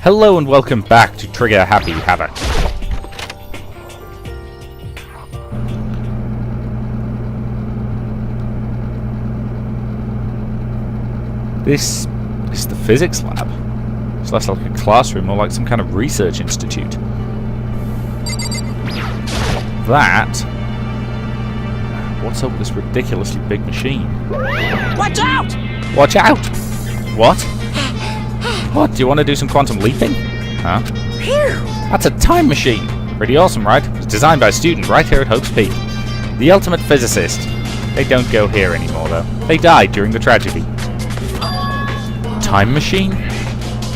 Hello and welcome back to Trigger Happy Havoc. This is the physics lab. It's less like a classroom, more like some kind of research institute. What's up with this ridiculously big machine? Watch out! Watch out! What? What, do you want to do some quantum leaping? Huh? Phew. That's a time machine! Pretty awesome, right? It was designed by a student right here at Hope's Peak. The ultimate physicist. They don't go here anymore, though. They died during the tragedy. Time machine?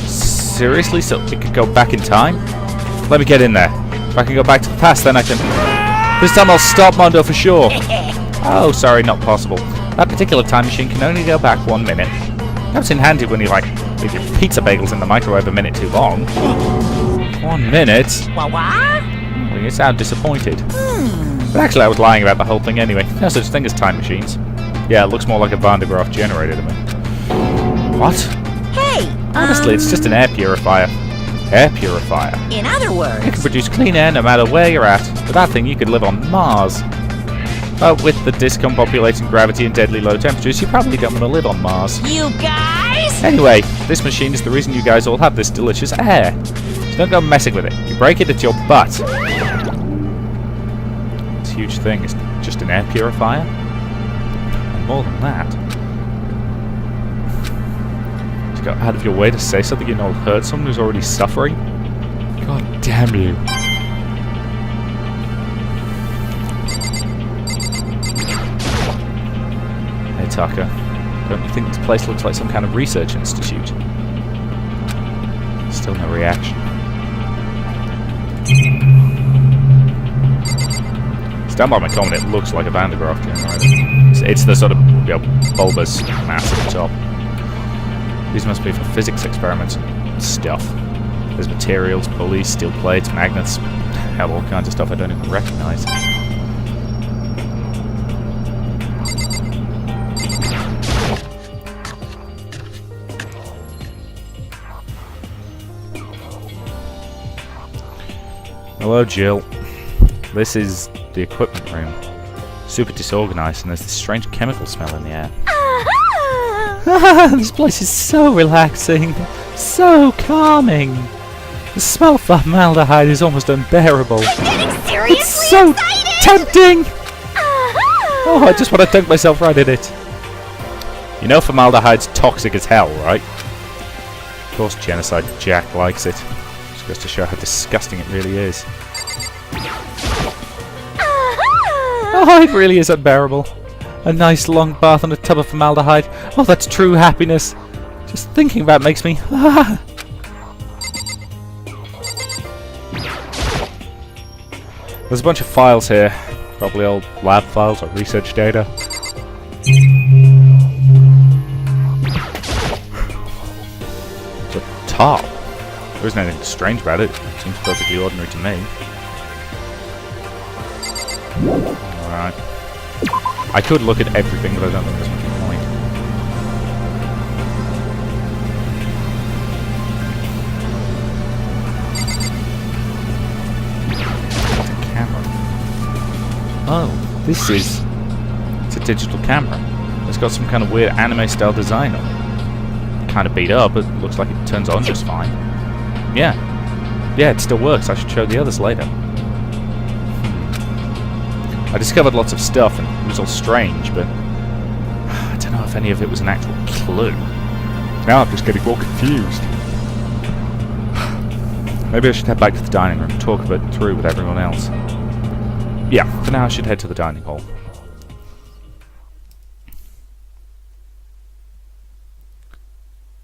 Seriously? So it could go back in time? Let me get in there. If I can go back to the past, then I can... This time I'll stop Mondo for sure. Oh, sorry, not possible. That particular time machine can only go back 1 minute. That's in handy when you, like, leave your pizza bagels in the microwave a minute too long. 1 minute? What? Well, you sound disappointed. But actually, I was lying about the whole thing anyway. No such thing as time machines. Yeah, it looks more like a Van de Graaff generator to me. What? Hey! Honestly, it's just an air purifier. Air purifier. In other words... It can produce clean air no matter where you're at. With that thing, you could live on Mars. But with the discombobulating gravity and deadly low temperatures, you probably don't want to live on Mars. You guys? Anyway, this machine is the reason you guys all have this delicious air. So don't go messing with it. You break it, it's your butt. This huge thing is just an air purifier? And more than that. You go out of your way to say something you know will hurt someone who's already suffering? God damn you. Hey Tucker, don't you think this place looks like some kind of research institute? Still no reaction. Stand by my comment, it looks like a Van de Graaff generator. It's the sort of, bulbous mass at the top. These must be for physics experiments and stuff. There's materials, pulleys, steel plates, magnets, hell, all kinds of stuff I don't even recognize. Hello, Jill. This is the equipment room. Super disorganized, and there's this strange chemical smell in the air. This place is so relaxing, so calming. The smell of formaldehyde is almost unbearable. I'm getting seriously It's so excited! tempting! Oh, I just want to dunk myself right in it. You know formaldehyde's toxic as hell, right? Of course Genocide Jack likes it. Just goes to show how disgusting it really is. Oh, it really is unbearable. A nice long bath and a tub of formaldehyde. Oh, that's true happiness. Just thinking about it makes me... There's a bunch of files here. Probably old lab files or research data. It's a top. There isn't anything strange about it. It seems perfectly ordinary to me. Alright. I could look at everything, but I don't think there's much point. It's a camera. Oh, this is... It's a digital camera. It's got some kind of weird anime-style design on it. Kind of beat up, but looks like it turns on just fine. Yeah. Yeah, it still works. I should show the others later. I discovered lots of stuff, and it was all strange, but I don't know if any of it was an actual clue. Now I'm just getting more confused. Maybe I should head back to the dining room and talk a bit through with everyone else. Yeah, for now I should head to the dining hall.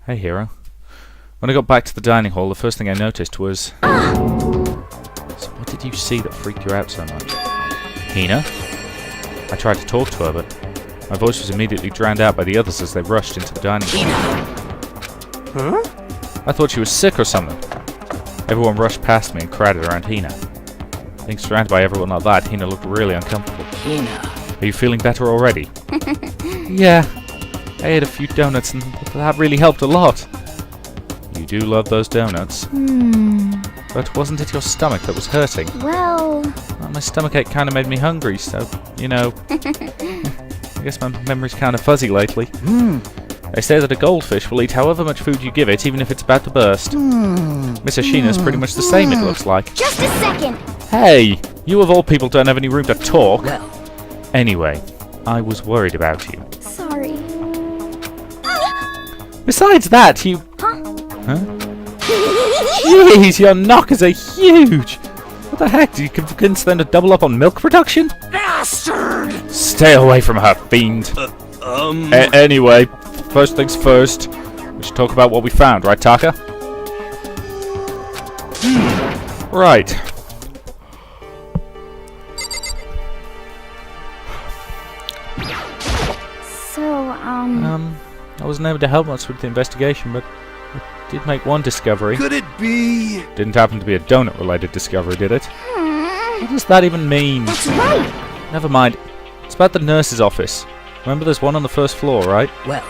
Hey, Hero. When I got back to the dining hall, the first thing I noticed was... So what did you see that freaked you out so much? Hina? I tried to talk to her, but my voice was immediately drowned out by the others as they rushed into the dining room. Huh? I thought she was sick or something. Everyone rushed past me and crowded around Hina. Being surrounded by everyone like that, Hina looked really uncomfortable. Hina. Are you feeling better already? Yeah. I ate a few donuts and that really helped a lot. You do love those donuts. But wasn't it your stomach that was hurting? Well, My stomachache kind of made me hungry, so, you know. I guess my memory's kind of fuzzy lately. They say that a goldfish will eat however much food you give it, even if it's about to burst. Miss Ashina's pretty much the same, it looks like. just a second. Hey! You of all people don't have any room to talk. Well, Anyway, I was worried about you. Sorry. Besides that, you... Huh? Jeez, your knockers are huge! What the heck? Did you convince them to double up on milk production? bastard! Stay away from her, fiend. Anyway, first things first. We should talk about what we found, right, Taka? Right. So, I wasn't able to help much with the investigation, but I did make one discovery. Could it be? Didn't happen to be a donut-related discovery, did it? What does that even mean? that's right. Never mind. It's about the nurse's office. Remember there's one on the first floor, right? Well,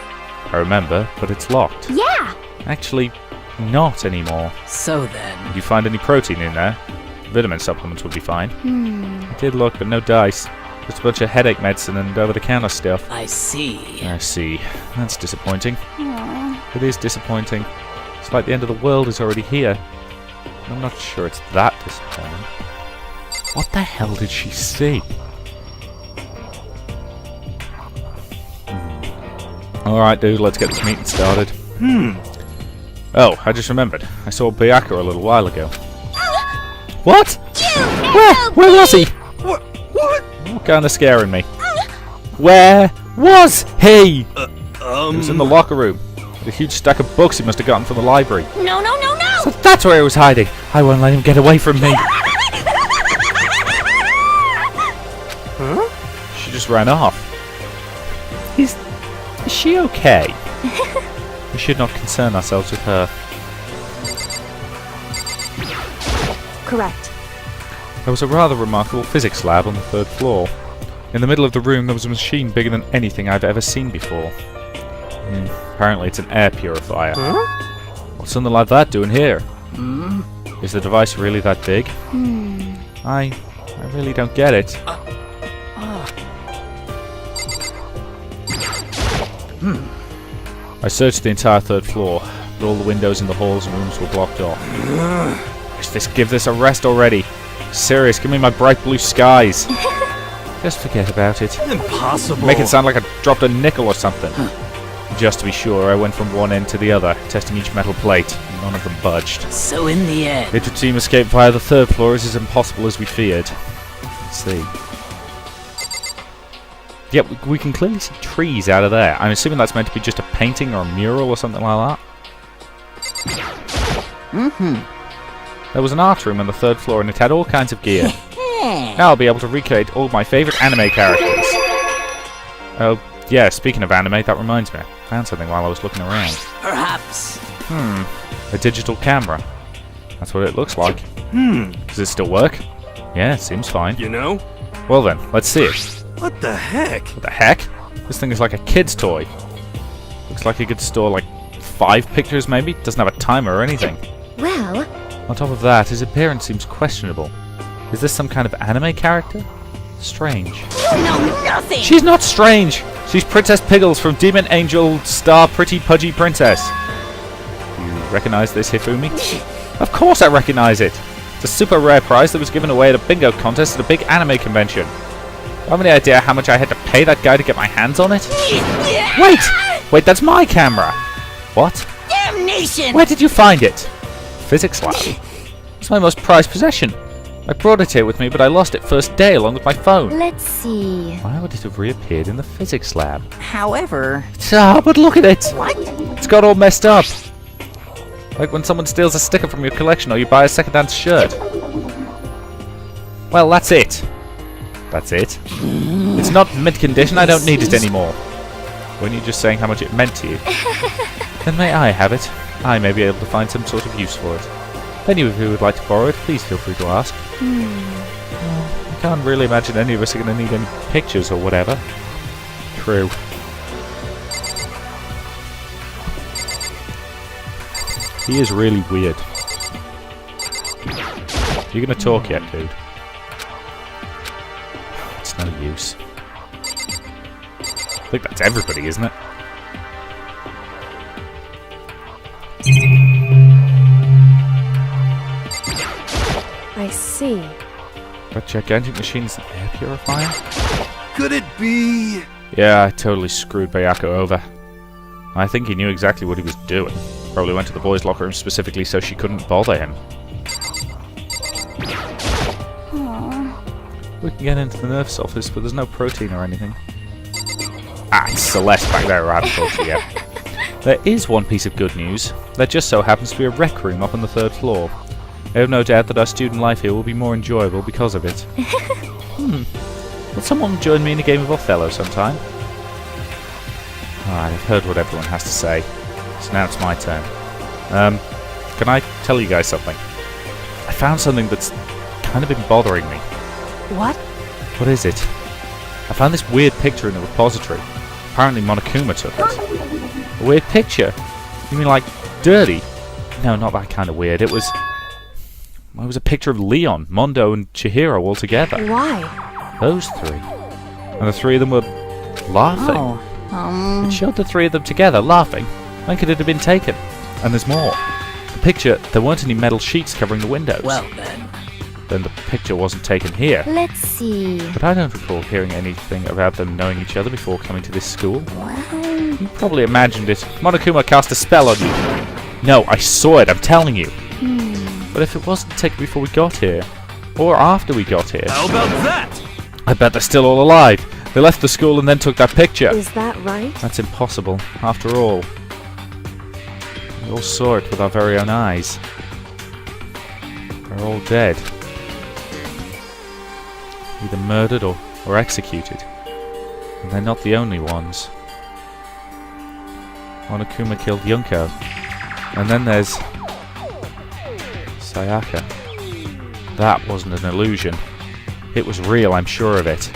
I remember, but it's locked. Yeah. Actually, not anymore. so then. Did you find any protein in there? Vitamin supplements would be fine. I did look, but no dice. Just a bunch of headache medicine and over-the-counter stuff. I see. I see. That's disappointing. It is disappointing. It's like the end of the world is already here. I'm not sure it's that disappointing. What the hell did she see? Alright, dude, let's get this meeting started. Oh, I just remembered. I saw Byaka a little while ago. What? Where was he? What? Kinda scaring me. Where was he? He was in the locker room. With a huge stack of books he must have gotten from the library. No, no, no, no. So that's where he was hiding. I won't let him get away from me. She just ran off. Is she okay? We should not concern ourselves with her. Correct. There was a rather remarkable physics lab on the third floor. In the middle of the room there was a machine bigger than anything I've ever seen before. Apparently it's an air purifier. What's something like that doing here? Is the device really that big? I really don't get it. I searched the entire third floor, but all the windows in the halls and rooms were blocked off. Give this a rest already. Serious, give me my bright blue skies. Just forget about it. Impossible. Make it sound like I dropped a nickel or something. Just to be sure, I went from one end to the other, testing each metal plate. None of them budged. So in the end. It would seem escape via the third floor is as impossible as we feared. Let's see. Yep, we can clearly see trees out of there. I'm assuming that's meant to be just a painting or a mural or something like that. There was an art room on the third floor and it had all kinds of gear. Now I'll be able to recreate all my favourite anime characters. Oh, yeah, speaking of anime, that reminds me. I found something while I was looking around. Perhaps. A digital camera. That's what it looks like. Does it still work? Yeah, it seems fine. You know? Well then, let's see it. What the heck? What the heck? This thing is like a kid's toy. Looks like it could store like 5 pictures maybe. Doesn't have a timer or anything. Well, On top of that, his appearance seems questionable. Is this some kind of anime character? Strange. You know nothing! She's not strange! She's Princess Piggles from Demon Angel Star Pretty Pudgy Princess. You recognize this, Hifumi? Of course I recognize it! It's a super rare prize that was given away at a bingo contest at a big anime convention. Do you have any idea how much I had to pay that guy to get my hands on it? Wait, that's my camera! What? Damnation! Where did you find it? Physics lab. It's my most prized possession. I brought it here with me, but I lost it first day along with my phone. let's see. Why would it have reappeared in the physics lab? However... But look at it! What? It's got all messed up. Like when someone steals a sticker from your collection or you buy a second-hand shirt. Well, that's it. That's it. It's not mid-condition, I don't need it anymore. Weren't you just saying how much it meant to you? Then may I have it? I may be able to find some sort of use for it. If any of you would like to borrow it, please feel free to ask. Well, I can't really imagine any of us are going to need any pictures or whatever. True. He is really weird. You gonna talk yet, dude? It's no use. I think that's everybody, isn't it? I see. That gigantic machine's an air purifier? Could it be? Yeah, I totally screwed Bayako over. I think he knew exactly what he was doing. Probably went to the boys' locker room specifically so she couldn't bother him. We can get into the nurse's office, but there's no protein or anything. Ah, it's Celeste back there around culture, yeah. There is one piece of good news. There just so happens to be a rec room up on the 3rd floor. I have no doubt that our student life here will be more enjoyable because of it. Will someone join me in a game of Othello sometime? Alright, I've heard what everyone has to say. So now it's my turn. Can I tell you guys something? I found something that's kind of been bothering me. What? What is it? I found this weird picture in the repository. Apparently Monokuma took it. A weird picture? You mean like dirty? No, not that kind of weird. It was a picture of Leon, Mondo, and Chihiro all together. Why? Those three. And the three of them were laughing. It showed the three of them together, laughing. When could it have been taken? And there's more. The picture, there weren't any metal sheets covering the windows. Well Then the picture wasn't taken here. Let's see. But I don't recall hearing anything about them knowing each other before coming to this school. Well, You probably imagined it. Monokuma cast a spell on you. No, I saw it, I'm telling you. But if it wasn't taken before we got here, or after we got here, How about that? I bet they're still all alive. They left the school and then took that picture. is that right? That's impossible. After all, we all saw it with our very own eyes. They're all dead. Either murdered or executed. And they're not the only ones. Monokuma killed Yunko. And then there's Sayaka. That wasn't an illusion. It was real, I'm sure of it.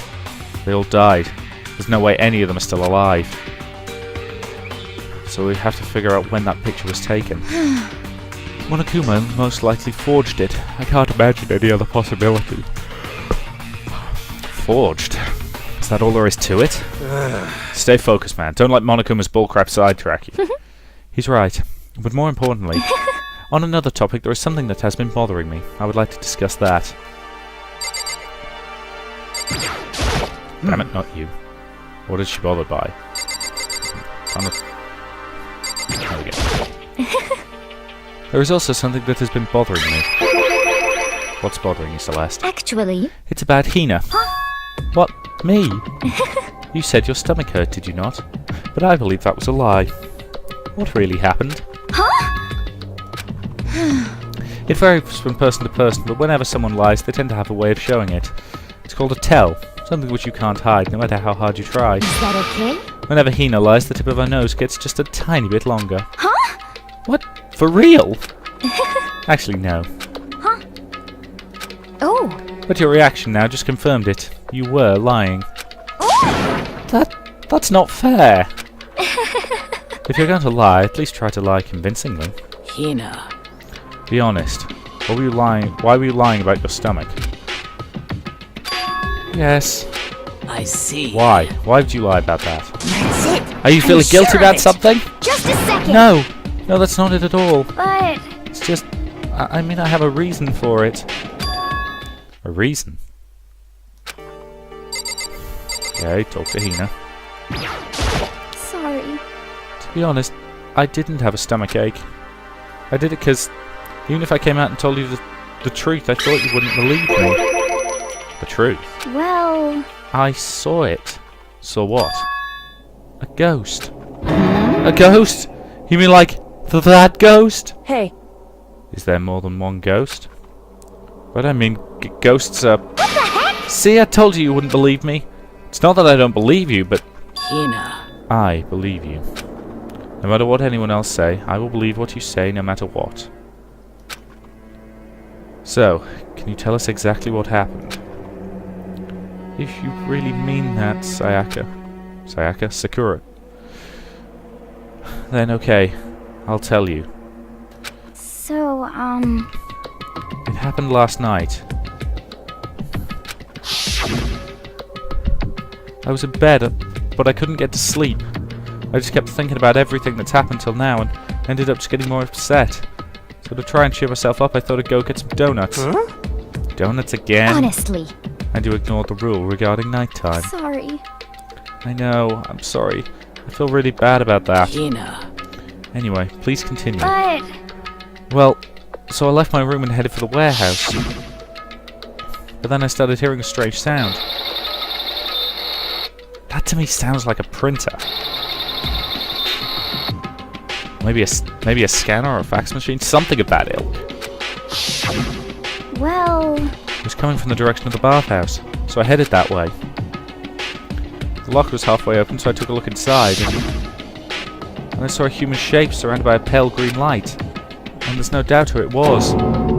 They all died. There's no way any of them are still alive. So we have to figure out when that picture was taken. Monokuma most likely forged it. I can't imagine any other possibility. Forged? Is that all there is to it? Stay focused, man. Don't let Monokuma's bullcrap sidetrack you. He's right. But more importantly, on another topic, there is something that has been bothering me. I would like to discuss that. Damn it, not you. What is she bothered by? There we go. There is also something that has been bothering me. What's bothering you, Celeste? Actually, It's about Hina. What? Me? You said your stomach hurt, did you not? But I believe that was a lie. What really happened? It varies from person to person, but whenever someone lies, they tend to have a way of showing it. It's called a tell, something which you can't hide, no matter how hard you try. is that okay? Whenever Hina lies, the tip of her nose gets just a tiny bit longer. Huh? What? For real? Actually, no. Oh, But your reaction now just confirmed it. You were lying. That's not fair. If you're going to lie, at least try to lie convincingly. Hina. Be honest. Why were you lying about your stomach? Yes. I see. Why? Why would you lie about that? That's it. Are you feeling sure guilty of about it. something? just a second. No. No, that's not it at all. But It's just... I mean, I have a reason for it. A reason? Okay, talk to Hina. sorry. To be honest, I didn't have a stomach ache. I did it because even if I came out and told you the truth, I thought you wouldn't believe me. The truth? Well, I saw it. Saw what? A ghost. A ghost? You mean like that ghost? Hey. Is there more than one ghost? But I mean, ghosts are... What the heck? See, I told you wouldn't believe me. It's not that I don't believe you, but... Hina. I believe you. No matter what anyone else say, I will believe what you say no matter what. So, can you tell us exactly what happened? If you really mean that, Sayaka. Sakura. Then okay, I'll tell you. It happened last night. I was in bed, but I couldn't get to sleep. I just kept thinking about everything that's happened till now and ended up just getting more upset. So to try and cheer myself up, I thought I'd go get some donuts. Huh? Donuts again? Honestly. And you ignored the rule regarding nighttime. Sorry. I know, I'm sorry. I feel really bad about that. Hina. Anyway, please continue. But... Well, so I left my room and headed for the warehouse. But then I started hearing a strange sound. That to me sounds like a printer. Maybe a scanner or a fax machine, something of that ilk. Well... It was coming from the direction of the bathhouse, so I headed that way. The locker was halfway open, so I took a look inside, and I saw a human shape surrounded by a pale green light. And there's no doubt who it was. It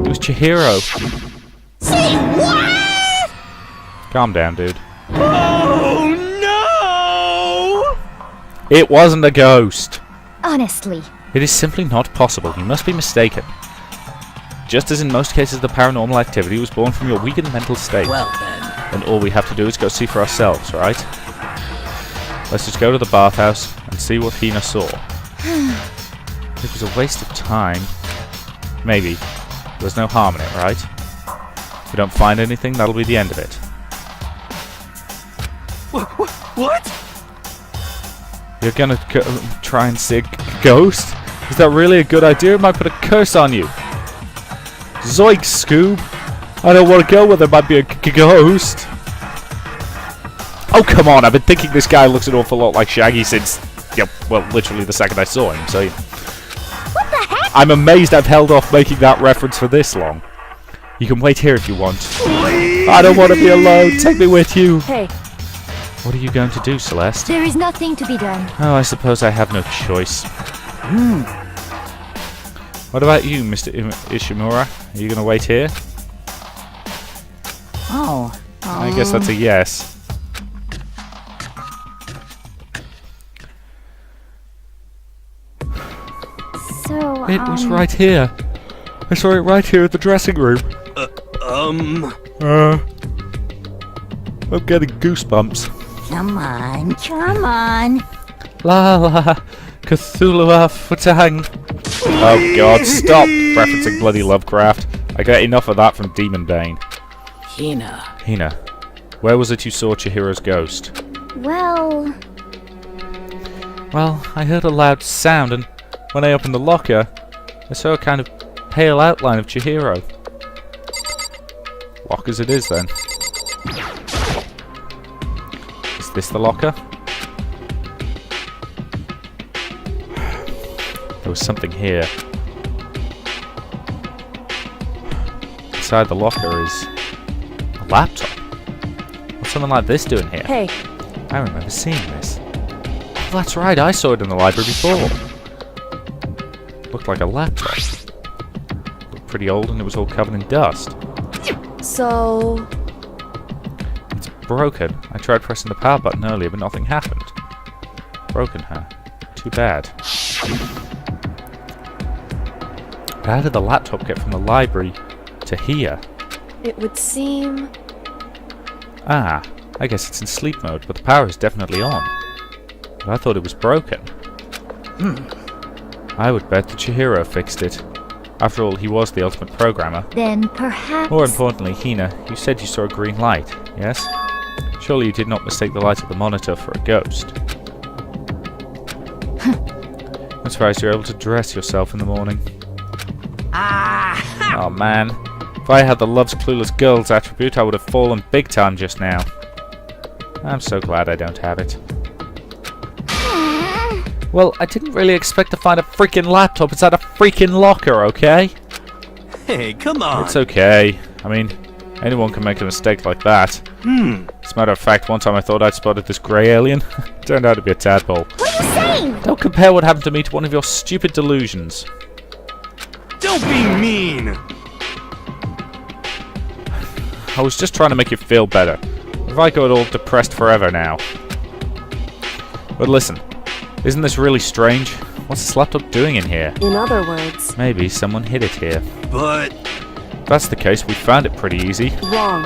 was Chihiro. Say what?! Calm down, dude. Oh no! It wasn't a ghost. Honestly. It is simply not possible. You must be mistaken. Just as in most cases the paranormal activity was born from your weakened mental state. Well then. Then all we have to do is go see for ourselves, right? Let's just go to the bathhouse and see what Hina saw. It was a waste of time. Maybe. There's no harm in it, right? If we don't find anything, that'll be the end of it. What? You're gonna try and see a ghost? Is that really a good idea? It might put a curse on you. Zoink, Scoob! I don't want to go where there might be a ghost. Oh, come on, I've been thinking this guy looks an awful lot like Shaggy since, yeah, well, literally the second I saw him, so... What the heck? I'm amazed I've held off making that reference for this long. You can wait here if you want. Please. I don't want to be alone, take me with you. Hey, What are you going to do, Celeste? there is nothing to be done. Oh, I suppose I have no choice. What about you, Mr. Ishimura? Are you going to wait here? Oh. I guess that's a yes. So, It was right here. I saw it right here at the dressing room. Um... I'm getting goosebumps. Come on, come on. La la, Cthulhu Futang. Oh god, stop referencing bloody Lovecraft. I get enough of that from Demon Bane. Hina. Hina, where was it you saw Chihiro's ghost? Well... Well, I heard a loud sound, and when I opened the locker, I saw a kind of pale outline of Chihiro. Lockers it is, then. Is this the locker? There was something here. Inside the locker is a laptop. What's something like this doing here? Hey. I remember seeing this. Oh, that's right, I saw it in the library before. Looked like a laptop. Looked pretty old and it was all covered in dust. So... It's broken. I tried pressing the power button earlier, but nothing happened. Broken, huh? Too bad. But how did the laptop get from the library to here? It would seem... Ah, I guess it's in sleep mode, but the power is definitely on. But I thought it was broken. I would bet that Chihiro fixed it. After all, he was the ultimate programmer. Then perhaps... More importantly, Hina, you said you saw a green light, yes? Surely you did not mistake the light of the monitor for a ghost. I'm surprised you're able to dress yourself in the morning. Oh man. If I had the loves clueless girls attribute, I would have fallen big time just now. I'm so glad I don't have it. Well, I didn't really expect to find a freaking laptop inside a freaking locker, okay? Hey, come on. It's okay. I mean, anyone can make a mistake like that. As a matter of fact, one time I thought I'd spotted this grey alien. Turned out to be a tadpole. What are you saying? Don't compare what happened to me to one of your stupid delusions. Don't be mean. I was just trying to make you feel better. If I got all depressed forever now. But listen, isn't this really strange? What's this laptop doing in here? In other words, Maybe someone hid it here. But If that's the case, we found it pretty easy. wrong.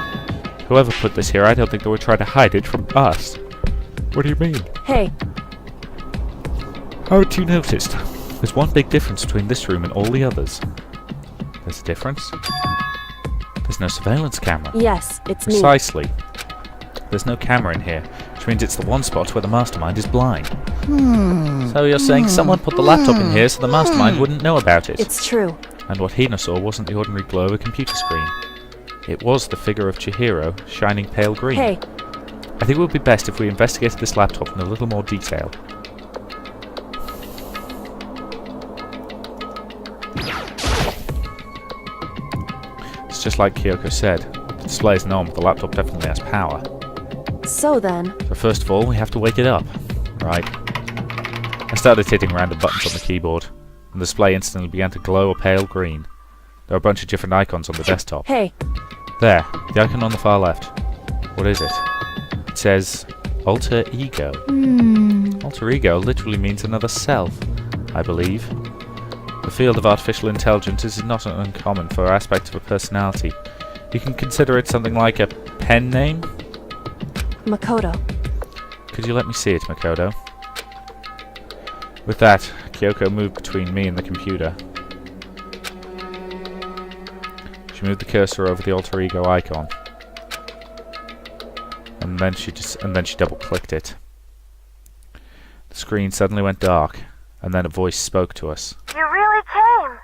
Whoever put this here, I don't think they were trying to hide it from us. What do you mean? Hey, Haven't you noticed? There's one big difference between this room and all the others. There's a difference? There's no surveillance camera. yes, it's me. Precisely. There's no camera in here, which means it's the one spot where the mastermind is blind. So you're saying someone put the laptop in here so the mastermind wouldn't know about it. It's true. And what Hina saw wasn't the ordinary glow of a computer screen. It was the figure of Chihiro, shining pale green. Hey, I think it would be best if we investigated this laptop in a little more detail. It's just like Kyoko said. The display isn't on, but the laptop definitely has power. so then, So first of all, we have to wake it up. Right. I started hitting random buttons on the keyboard, and the display instantly began to glow a pale green. There are a bunch of different icons on the desktop. hey, There, the icon on the far left. What is it? It says alter ego. Alter ego literally means another self, I believe. The field of artificial intelligence is not uncommon for aspects of a personality. You can consider it something like a pen name. Makoto. Could you let me see it, Makoto? With that, Kyoko moved between me and the computer. She moved the cursor over the alter ego icon. And then she double-clicked it. The screen suddenly went dark, and then a voice spoke to us. You really came!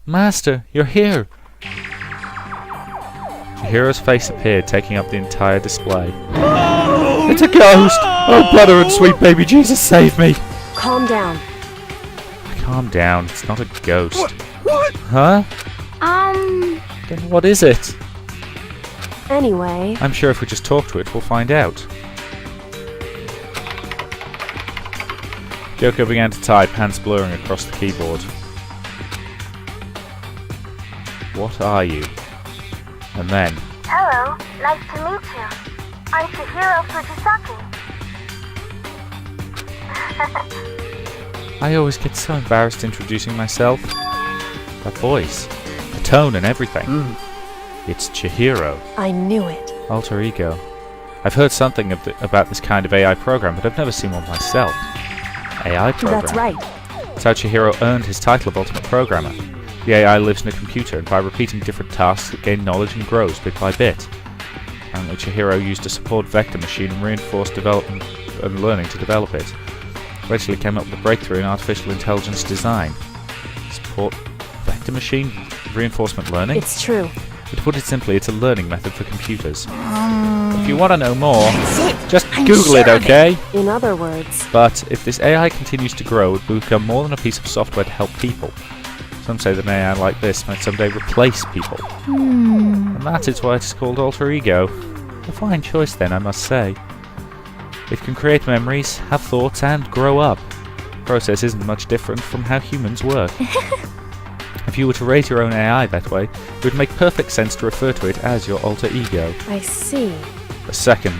Master, you're here! Chihiro's face appeared, taking up the entire display. It's a ghost! Oh, brother and sweet baby Jesus, save me! Calm down. Calm down, it's not a ghost. what? Huh? Then what is it? Anyway, I'm sure if we just talk to it, we'll find out. Kyoko began to type, hands blurring across the keyboard. What are you? And then, Hello, nice to meet you. I'm Chihiro Fujisaki. I always get so embarrassed introducing myself. That voice, the tone and everything. It's Chihiro. I knew it. Alter ego. I've heard something about this kind of AI program, but I've never seen one myself. AI program? That's right. That's how Chihiro earned his title of Ultimate Programmer. The AI lives in a computer, and by repeating different tasks, it gains knowledge and grows bit by bit. Apparently Chihiro used a support vector machine and reinforced development and learning to develop it. Eventually came up with a breakthrough in artificial intelligence design. Support vector machine? Reinforcement learning? It's true. To put it simply, it's a learning method for computers. If you want to know more, just Google it, okay? In other words, But if this AI continues to grow, it will become more than a piece of software to help people. Some say that an AI like this might someday replace people. And that is why it is called Alter Ego. A fine choice then, I must say. It can create memories, have thoughts, and grow up. The process isn't much different from how humans work. If you were to raise your own AI that way, it would make perfect sense to refer to it as your alter ego. I see. A second,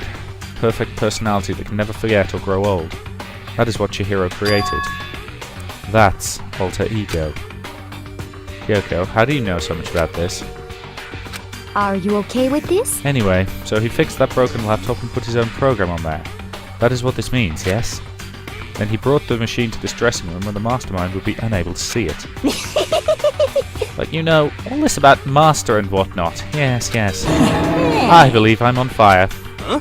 perfect personality that can never forget or grow old. That is what Chihiro created. That's alter ego. Kyoko, how do you know so much about this? Are you okay with this? Anyway, so he fixed that broken laptop and put his own program on there. That is what this means, yes? Then he brought the machine to this dressing room where the mastermind would be unable to see it. But you know, all this about master and whatnot. Yes, yes. I believe I'm on fire. Huh?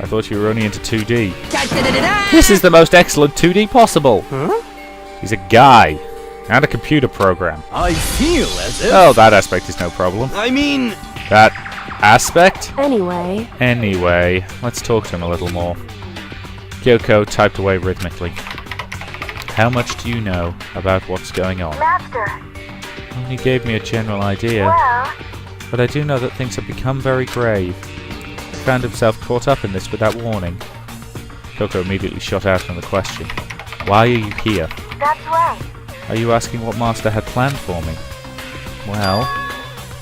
I thought you were only into 2D. This is the most excellent 2D possible. Huh? He's a guy. And a computer program. I feel as if... Oh, that aspect is no problem. I mean... That aspect? Anyway, Let's talk to him a little more. Kyoko typed away rhythmically. How much do you know about what's going on? Master, Well, you gave me a general idea, well, but I do know that things have become very grave. He found himself caught up in this without warning. Kyoko immediately shot out on the question. Why are you here? that's right. Are you asking what Master had planned for me? Well,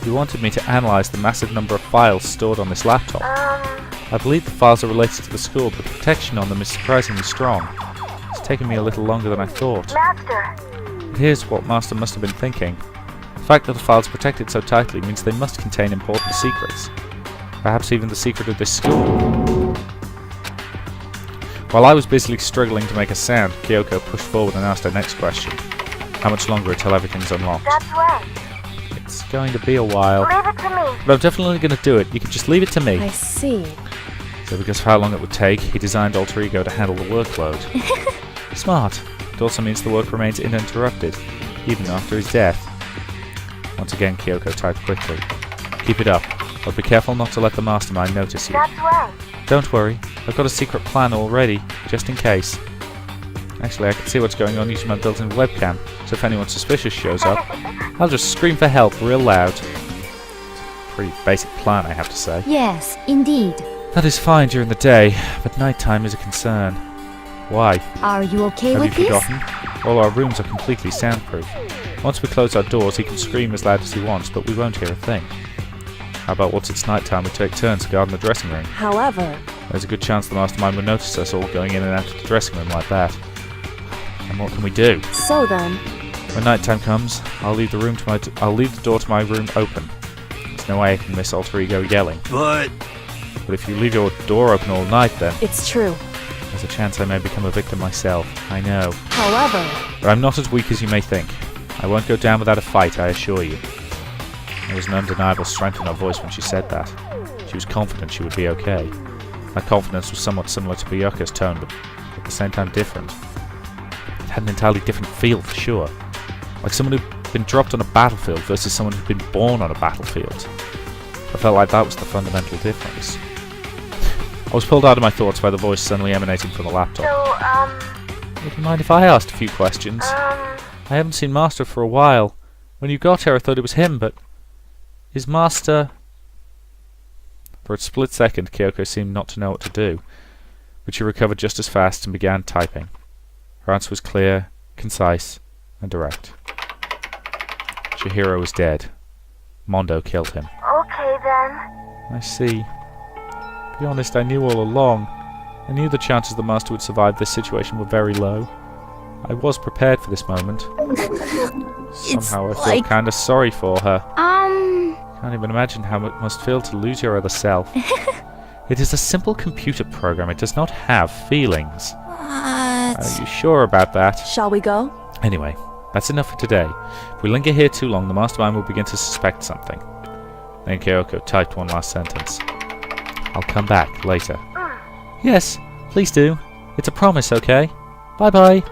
he wanted me to analyze the massive number of files stored on this laptop. I believe the files are related to the school, but the protection on them is surprisingly strong. It's taken me a little longer than I thought. Master, Here's what Master must have been thinking. The fact that the files are protected so tightly means they must contain important secrets. Perhaps even the secret of this school. While I was busily struggling to make a sound, Kyoko pushed forward and asked her next question. How much longer until everything's unlocked? that's right. It's going to be a while. Leave it to me. But I'm definitely going to do it. You can just leave it to me. I see. So because of how long it would take, he designed Alter Ego to handle the workload. Smart. It also means the work remains uninterrupted, even after his death. Once again, Kyoko typed quickly. Keep it up, but be careful not to let the mastermind notice you. That's right. Don't worry, I've got a secret plan already, just in case. Actually, I can see what's going on using my built-in webcam, so if anyone suspicious shows up, I'll just scream for help real loud. It's a pretty basic plan, I have to say. Yes, indeed. That is fine during the day, but nighttime is a concern. Why? Are you okay Have you with this? forgotten? All our rooms are completely soundproof. Once we close our doors, he can scream as loud as he wants, but we won't hear a thing. How about once it's nighttime, we take turns guarding the dressing room? However, There's a good chance the mastermind will notice us all going in and out of the dressing room like that. And what can we do? so then, When nighttime comes, I'll leave the door to my room open. There's no way I can miss Alter Ego yelling. But But if you leave your door open all night, then it's true. there's a chance I may become a victim myself. I know. However, But I'm not as weak as you may think. I won't go down without a fight, I assure you. There was an undeniable strength in her voice when she said that. She was confident she would be okay. That confidence was somewhat similar to Byakuya's tone, but at the same time different. It had an entirely different feel, for sure. Like someone who'd been dropped on a battlefield versus someone who'd been born on a battlefield. I felt like that was the fundamental difference. I was pulled out of my thoughts by the voice suddenly emanating from the laptop. So, Would you mind if I asked a few questions? I haven't seen Master for a while. When you got here I thought it was him, but... Is Master... For a split second, Kyoko seemed not to know what to do, but she recovered just as fast and began typing. Her answer was clear, concise, and direct. Chihiro was dead. Mondo killed him. okay then. I see. To be honest, I knew all along. I knew the chances the Master would survive this situation were very low. I was prepared for this moment. Somehow I feel kinda sorry for her. Can't even imagine how it must feel to lose your other self. It is a simple computer program. It does not have feelings. Are you sure about that? shall we go? Anyway, that's enough for today. If we linger here too long, the mastermind will begin to suspect something. Then Kyoko typed one last sentence. I'll come back later. Yes, please do. It's a promise, okay? Bye-bye.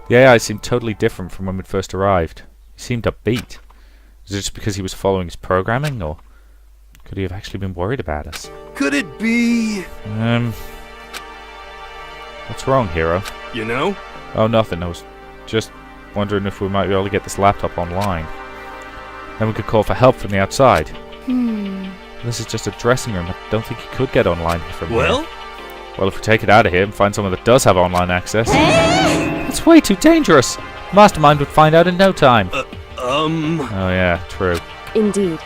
The AI seemed totally different from when we'd first arrived. He seemed upbeat. Was it just because he was following his programming, or could he have actually been worried about us? could it be, What's wrong, Hero? you know? Oh, nothing. I was just wondering if we might be able to get this laptop online. Then we could call for help from the outside. This is just a dressing room. I don't think he could get online from Well, here. Well, if we take it out of here and find someone that does have online access... That's way too dangerous! Mastermind would find out in no time. Oh yeah, true. Indeed.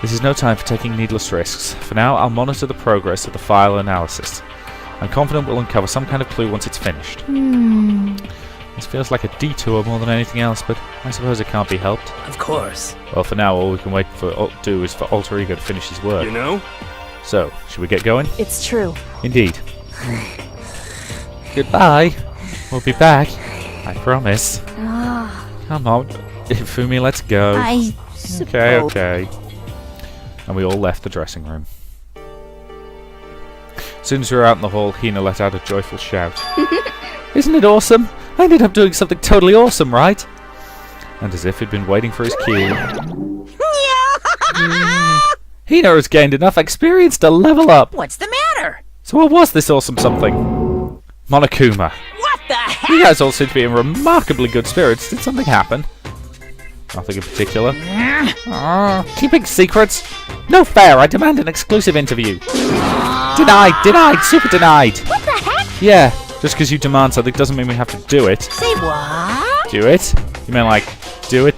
This is no time for taking needless risks. For now, I'll monitor the progress of the file analysis. I'm confident we'll uncover some kind of clue once it's finished. This feels like a detour more than anything else, but I suppose it can't be helped. Of course. Well, for now, all we can do is for Alter Ego to finish his work. you know? So, should we get going? It's true. Indeed. Goodbye. We'll be back. I promise. Come on, Ifumi, let's go. Okay. And we all left the dressing room. As soon as we were out in the hall, Hina let out a joyful shout. Isn't it awesome? I ended up doing something totally awesome, right? And as if he'd been waiting for his cue. Hina has gained enough experience to level up. What's the matter? So what was this awesome something? Monokuma. What the heck? You guys all seem to be in remarkably good spirits. Did something happen? Nothing in particular. Keeping secrets? No fair. I demand an exclusive interview. Denied. Super denied. What the heck? Yeah, just because you demand something doesn't mean we have to do it. Say what? Do it? You mean like, do it?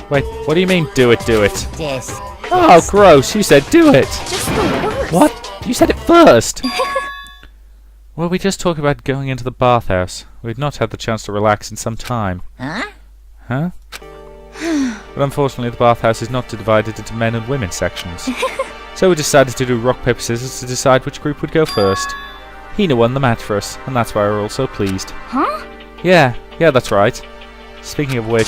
Wait, what do you mean, do it? This. Oh, gross. You said do it. Just the worst. What? You said it first. Well, we just talked about going into the bathhouse. We've not had the chance to relax in some time. Huh? Huh? But unfortunately, the bathhouse is not divided into men and women sections. So we decided to do rock, paper, scissors to decide which group would go first. Hina won the match for us, and that's why we're all so pleased. Huh? Yeah, that's right. Speaking of which...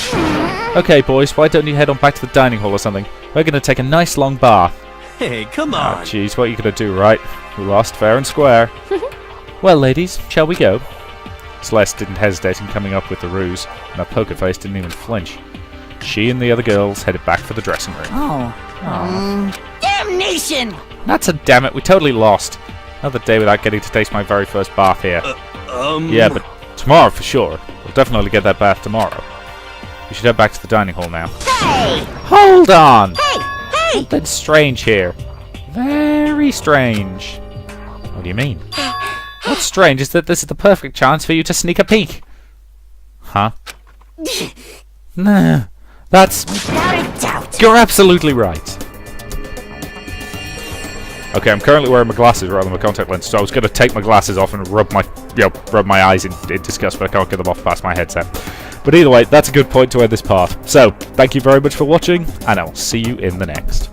Okay, boys, why don't you head on back to the dining hall or something? We're going to take a nice long bath. Hey, come Oh, on. jeez, what are you going to do, right? We lost fair and square. Well, ladies, shall we go? Celeste didn't hesitate in coming up with the ruse, and her poker face didn't even flinch. She and the other girls headed back for the dressing room. Oh. Damnation! That's a damn it, we totally lost. Another day without getting to taste my very first bath here. Yeah, but tomorrow for sure. We'll definitely get that bath tomorrow. We should head back to the dining hall now. Hey! Hold on! Hey! Something strange here. Very strange. What do you mean? What's strange is that this is the perfect chance for you to sneak a peek. Huh? Nah, that's... Without a doubt. You're absolutely right. Okay, I'm currently wearing my glasses rather than my contact lens, so I was going to take my glasses off and rub my eyes in disgust, but I can't get them off past my headset. But either way, that's a good point to end this part. So, thank you very much for watching, and I'll see you in the next.